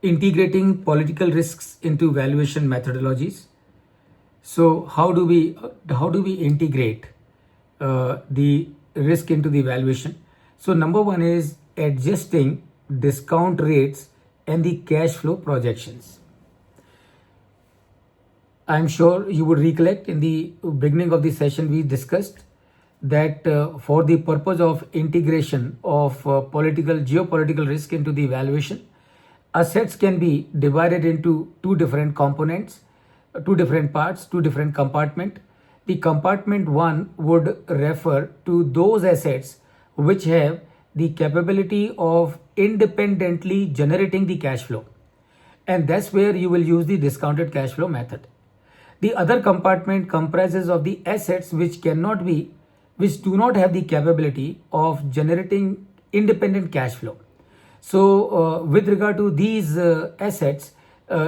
integrating political risks into valuation methodologies. So how do we integrate the risk into the valuation? So number one is adjusting discount rates and the cash flow projections. I'm sure you would recollect in the beginning of the session we discussed that for the purpose of integration of geopolitical risk into the valuation, assets can be divided into two different components, two different parts, two different compartments. The compartment one would refer to those assets which have the capability of independently generating the cash flow. And that's where you will use the discounted cash flow method. The other compartment comprises of the assets which do not have the capability of generating independent cash flow. So with regard to these assets,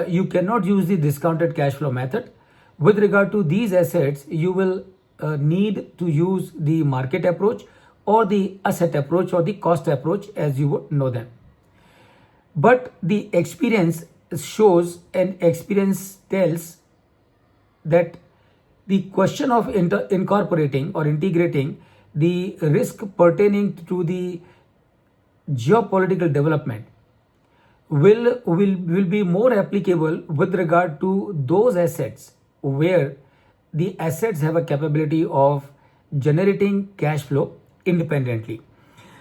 you cannot use the discounted cash flow method. With regard to these assets, you will need to use the market approach or the asset approach or the cost approach as you would know them. But the experience shows and experience tells that the question of incorporating or integrating the risk pertaining to the geopolitical development will be more applicable with regard to those assets where the assets have a capability of generating cash flow independently.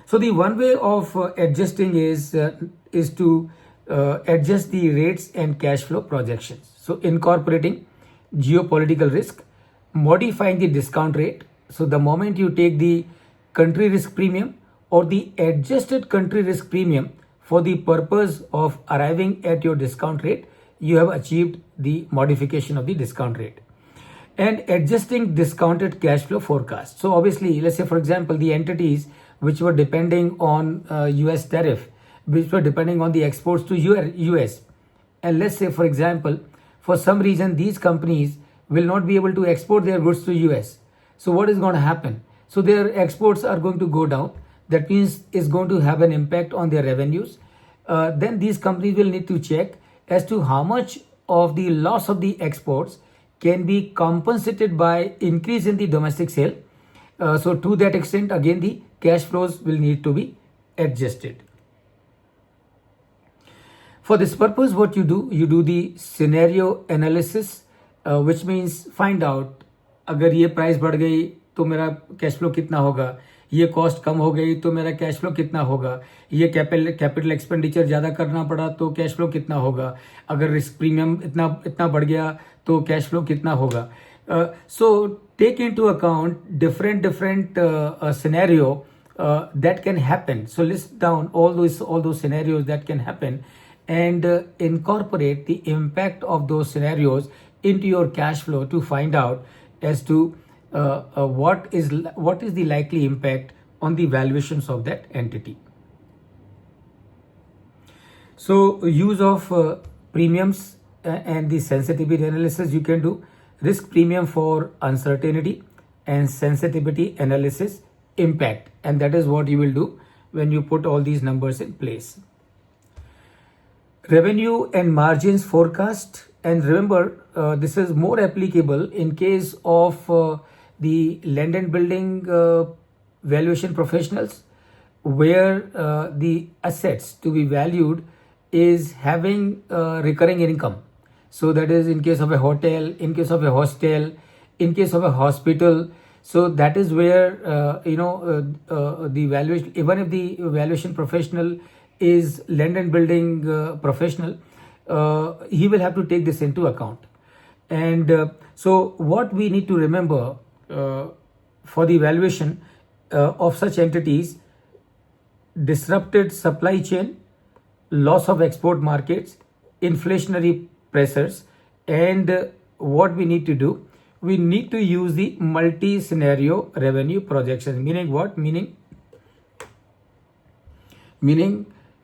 So the one way of adjusting is to adjust the rates and cash flow projections. So incorporating geopolitical risk, modifying the discount rate. So the moment you take the country risk premium or the adjusted country risk premium for the purpose of arriving at your discount rate, you have achieved the modification of the discount rate. And adjusting discounted cash flow forecast. So obviously, let's say for example, the entities which were depending on US tariff, which were depending on the exports to US. And let's say for example, for some reason, these companies will not be able to export their goods to US. So what is going to happen? So their exports are going to go down. That means it's going to have an impact on their revenues. Then these companies will need to check as to how much of the loss of the exports can be compensated by increase in the domestic sale. So to that extent, again, the cash flows will need to be adjusted. For this purpose, what you do the scenario analysis, which means find out अगर ये price बढ़ गई तो मेरा cash flow कितना होगा, ये cost कम हो गई तो मेरा कैश फ्लो कितना होगा, ये कैपिटल एक्सपेंडिचर ज़्यादा करना पड़ा तो कैश फ्लो कितना होगा, अगर रिस्क प्रीमियम इतना बढ़ गया तो कैश फ्लो कितना होगा. So take into account different scenario that can happen. So list down all those scenarios that can happen and incorporate the impact of those scenarios into your cash flow to find out as to what is the likely impact on the valuations of that entity. So use of premiums and the sensitivity analysis you can do. Risk premium for uncertainty and sensitivity analysis impact, and that is what you will do when you put all these numbers in place. Revenue and margins forecast, and remember this is more applicable in case of the land and building valuation professionals where the assets to be valued is having recurring income. So that is in case of a hotel, in case of a hostel, in case of a hospital. So that is where the valuation, even if the valuation professional is land and building professional, he will have to take this into account. And so what we need to remember for the valuation of such entities: disrupted supply chain, loss of export markets, inflationary pressures. And what we need to do, we need to use the multi-scenario revenue projection. Meaning what? Meaning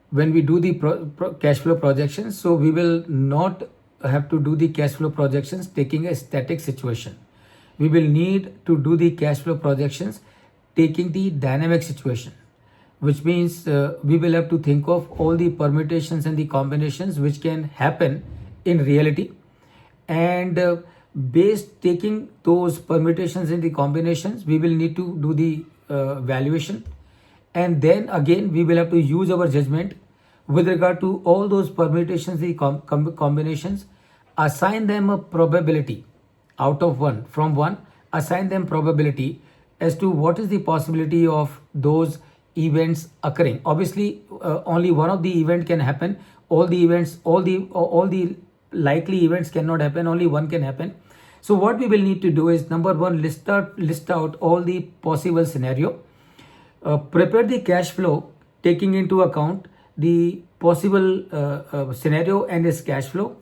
when we do the cash flow projections, so we will not have to do the cash flow projections taking a static situation. We will need to do the cash flow projections taking the dynamic situation. which means we will have to think of all the permutations and the combinations which can happen in reality, and based taking those permutations and the combinations, we will need to do the valuation, and then again we will have to use our judgment with regard to all those permutations, the combinations, assign them a probability out of 1 from 1, assign them probability as to what is the possibility of those events occurring. Obviously only one of the event can happen, all the events, all the likely events cannot happen, only one can happen. So what we will need to do is, number one, list out all the possible scenario, prepare the cash flow taking into account the possible scenario and its cash flow,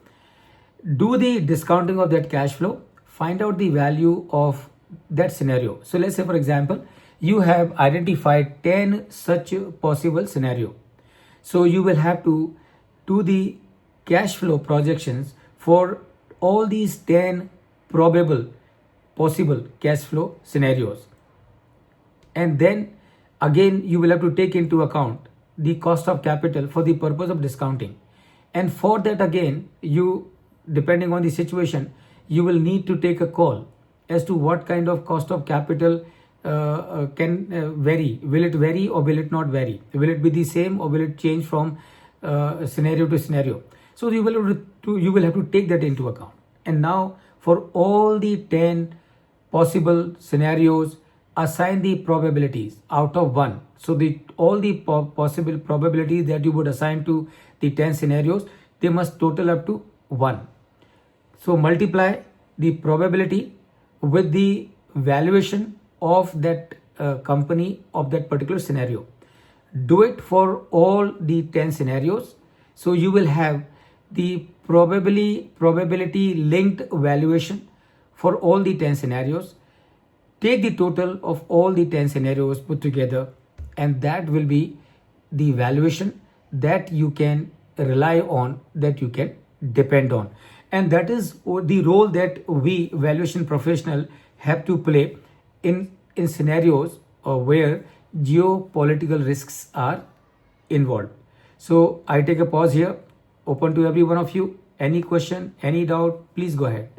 do the discounting of that cash flow, find out the value of that scenario. So let's say, for example, you have identified 10 such possible scenario. So you will have to do the cash flow projections for all these 10 probable possible cash flow scenarios. And then again, you will have to take into account the cost of capital for the purpose of discounting. And for that, again, you, depending on the situation, you will need to take a call as to what kind of cost of capital can vary. Will it vary or will it not vary? Will it be the same or will it change from scenario to scenario? So you will have to take that into account. And now for all the 10 possible scenarios, assign the probabilities out of 1. So all the possible probabilities that you would assign to the 10 scenarios, they must total up to 1. So multiply the probability with the valuation of that company of that particular scenario. Do it for all the 10 scenarios. So you will have the probability linked valuation for all the 10 scenarios. Take the total of all the 10 scenarios put together, and that will be the valuation that you can rely on, that you can depend on. And that is the role that we valuation professional have to play in scenarios where geopolitical risks are involved. So I take a pause here, open to every one of you. Any question, any doubt, please go ahead.